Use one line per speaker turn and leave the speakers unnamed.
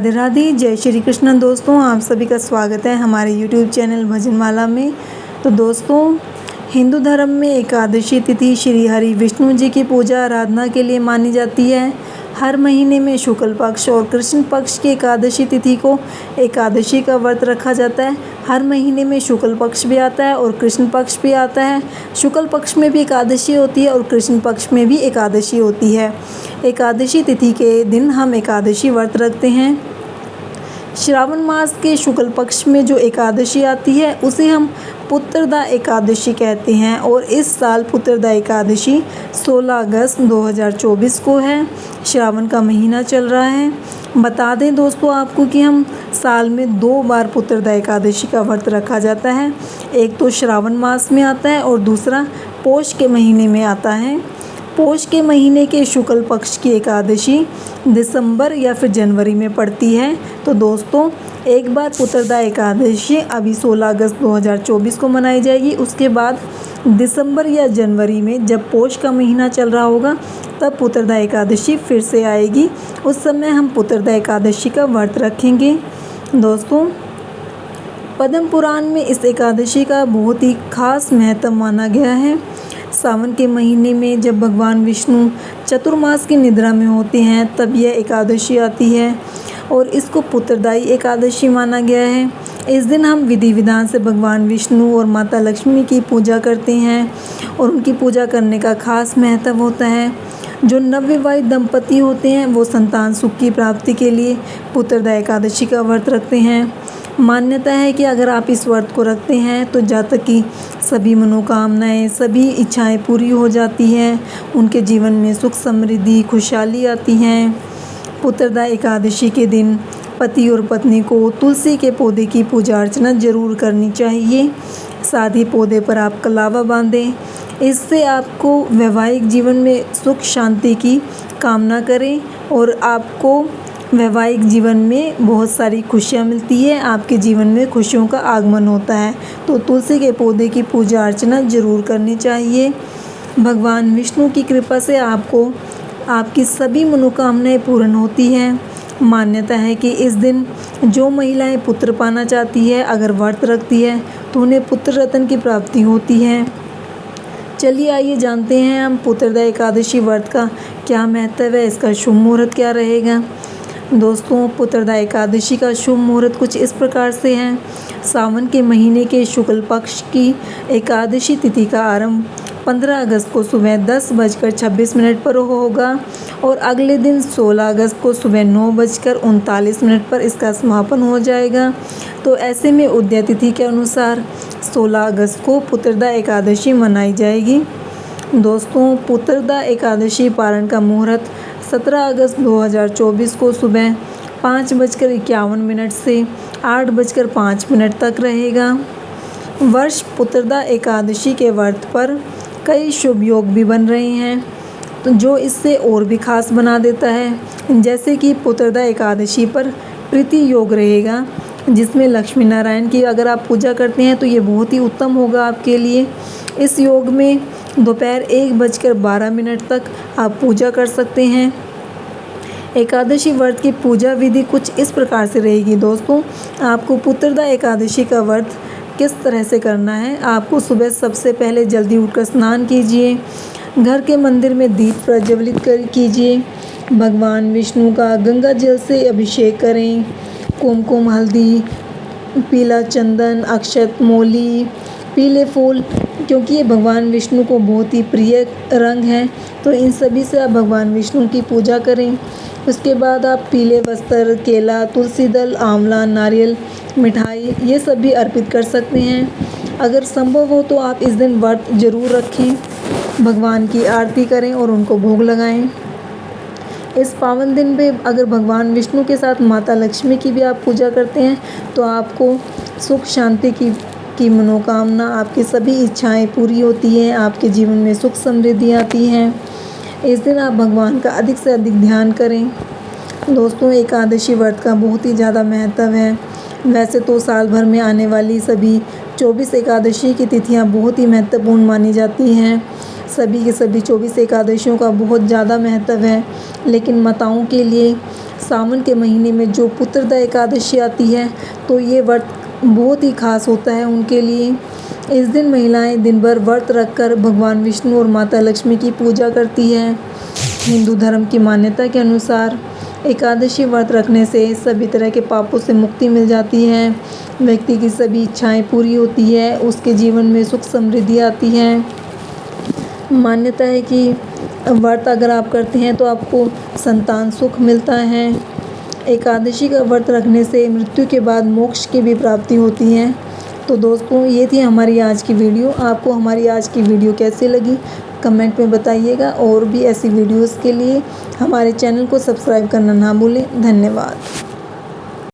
राधे राधे, जय श्री कृष्ण। दोस्तों, आप सभी का स्वागत है हमारे यूट्यूब चैनल भजनमाला में। तो दोस्तों, हिंदू धर्म में एकादशी तिथि श्री हरि विष्णु जी की पूजा आराधना के लिए मानी जाती है। हर महीने में शुक्ल पक्ष और कृष्ण पक्ष की एकादशी तिथि को एकादशी का व्रत रखा जाता है। हर महीने में शुक्ल पक्ष भी आता है और कृष्ण पक्ष भी आता है। शुक्ल पक्ष में भी एकादशी होती है और कृष्ण पक्ष में भी एकादशी होती है। एकादशी तिथि के दिन हम एकादशी व्रत रखते हैं। श्रावण मास के शुक्ल पक्ष में जो एकादशी आती है उसे हम पुत्रदा एकादशी कहते हैं और इस साल पुत्रदा एकादशी 16 अगस्त 2024 को है। श्रावण का महीना चल रहा है। बता दें दोस्तों आपको कि हम साल में 2 बार पुत्रदा एकादशी का व्रत रखा जाता है। एक तो श्रावण मास में आता है और दूसरा पोष के महीने में आता है। पोष के महीने के शुक्ल पक्ष की एकादशी दिसंबर या फिर जनवरी में पड़ती है। तो दोस्तों, एक बार पुत्रदा एकादशी अभी 16 अगस्त 2024 को मनाई जाएगी। उसके बाद दिसंबर या जनवरी में जब पोष का महीना चल रहा होगा तब पुत्रदा एकादशी फिर से आएगी। उस समय हम पुत्रदा एकादशी का व्रत रखेंगे। दोस्तों, पद्म पुराण में इस एकादशी का बहुत ही खास महत्व माना गया है। सावन के महीने में जब भगवान विष्णु चतुर्मास की निद्रा में होते हैं तब यह एकादशी आती है और इसको पुत्रदायी एकादशी माना गया है। इस दिन हम विधि विधान से भगवान विष्णु और माता लक्ष्मी की पूजा करते हैं और उनकी पूजा करने का खास महत्व होता है। जो नवविवाहित दंपति होते हैं वो संतान सुख की प्राप्ति के लिए पुत्रदा एकादशी का व्रत रखते हैं। मान्यता है कि अगर आप इस व्रत को रखते हैं तो जातक की सभी मनोकामनाएं, सभी इच्छाएं पूरी हो जाती हैं। उनके जीवन में सुख समृद्धि खुशहाली आती हैं। पुत्रदा एकादशी के दिन पति और पत्नी को तुलसी के पौधे की पूजा अर्चना जरूर करनी चाहिए। साथ ही पौधे पर आप कलावा बांधें। इससे आपको वैवाहिक जीवन में सुख शांति की कामना करें और आपको वैवाहिक जीवन में बहुत सारी खुशियाँ मिलती है। आपके जीवन में खुशियों का आगमन होता है। तो तुलसी के पौधे की पूजा अर्चना जरूर करनी चाहिए। भगवान विष्णु की कृपा से आपको आपकी सभी मनोकामनाएं पूर्ण होती हैं। मान्यता है कि इस दिन जो महिलाएं पुत्र पाना चाहती है अगर व्रत रखती है तो उन्हें पुत्र रत्न की प्राप्ति होती है। चलिए आइए जानते हैं हम पुत्रदा एकादशी व्रत का क्या महत्व है, इसका शुभ मुहूर्त क्या रहेगा। दोस्तों, पुत्रदा एकादशी का शुभ मुहूर्त कुछ इस प्रकार से है। सावन के महीने के शुक्ल पक्ष की एकादशी तिथि का आरंभ 15 अगस्त को सुबह 10:26 पर होगा और अगले दिन 16 अगस्त को सुबह 9:39 पर इसका समापन हो जाएगा। तो ऐसे में उदय तिथि के अनुसार 16 अगस्त को पुत्रदा एकादशी मनाई जाएगी। दोस्तों, पुत्रदा एकादशी पारण का मुहूर्त 17 अगस्त 2024 को सुबह 5:51 से 8:05 तक रहेगा। वर्ष पुत्रदा एकादशी के व्रत पर कई शुभ योग भी बन रहे हैं तो जो इससे और भी खास बना देता है। जैसे कि पुत्रदा एकादशी पर प्रीति योग रहेगा जिसमें लक्ष्मी नारायण की अगर आप पूजा करते हैं तो ये बहुत ही उत्तम होगा आपके लिए। इस योग में दोपहर 1:12 तक आप पूजा कर सकते हैं। एकादशी व्रत की पूजा विधि कुछ इस प्रकार से रहेगी। दोस्तों, आपको पुत्रदा एकादशी का व्रत किस तरह से करना है। आपको सुबह सबसे पहले जल्दी उठकर स्नान कीजिए। घर के मंदिर में दीप प्रज्वलित कीजिए। भगवान विष्णु का गंगा जल से अभिषेक करें। कुमकुम, हल्दी, पीला चंदन, अक्षत, मोली, पीले फूल, क्योंकि ये भगवान विष्णु को बहुत ही प्रिय रंग हैं तो इन सभी से आप भगवान विष्णु की पूजा करें। उसके बाद आप पीले वस्त्र, केला, तुलसी दल, आंवला, नारियल, मिठाई ये सभी अर्पित कर सकते हैं। अगर संभव हो तो आप इस दिन व्रत जरूर रखें, भगवान की आरती करें और उनको भोग लगाएं। इस पावन दिन पे अगर भगवान विष्णु के साथ माता लक्ष्मी की भी आप पूजा करते हैं तो आपको सुख शांति की मनोकामना, आपकी सभी इच्छाएं पूरी होती हैं। आपके जीवन में सुख समृद्धि आती हैं। इस दिन आप भगवान का अधिक से अधिक ध्यान करें। दोस्तों, एकादशी व्रत का बहुत ही ज़्यादा महत्व है। वैसे तो साल भर में आने वाली सभी 24 एकादशी की तिथियां बहुत ही महत्वपूर्ण मानी जाती हैं। सभी के सभी 24 एकादशियों का बहुत ज़्यादा महत्व है, लेकिन माताओं के लिए सावन के महीने में जो पुत्रदा एकादशी आती है तो ये व्रत बहुत ही खास होता है उनके लिए। इस दिन महिलाएं दिन भर व्रत रखकर भगवान विष्णु और माता लक्ष्मी की पूजा करती हैं। हिंदू धर्म की मान्यता के अनुसार एकादशी व्रत रखने से सभी तरह के पापों से मुक्ति मिल जाती है, व्यक्ति की सभी इच्छाएं पूरी होती है, उसके जीवन में सुख समृद्धि आती है। मान्यता है कि व्रत अगर आप करते हैं तो आपको संतान सुख मिलता है। एकादशी का व्रत रखने से मृत्यु के बाद मोक्ष की भी प्राप्ति होती है। तो दोस्तों, ये थी हमारी आज की वीडियो। आपको हमारी आज की वीडियो कैसी लगी कमेंट में बताइएगा, और भी ऐसी वीडियोस के लिए हमारे चैनल को सब्सक्राइब करना ना भूलें। धन्यवाद।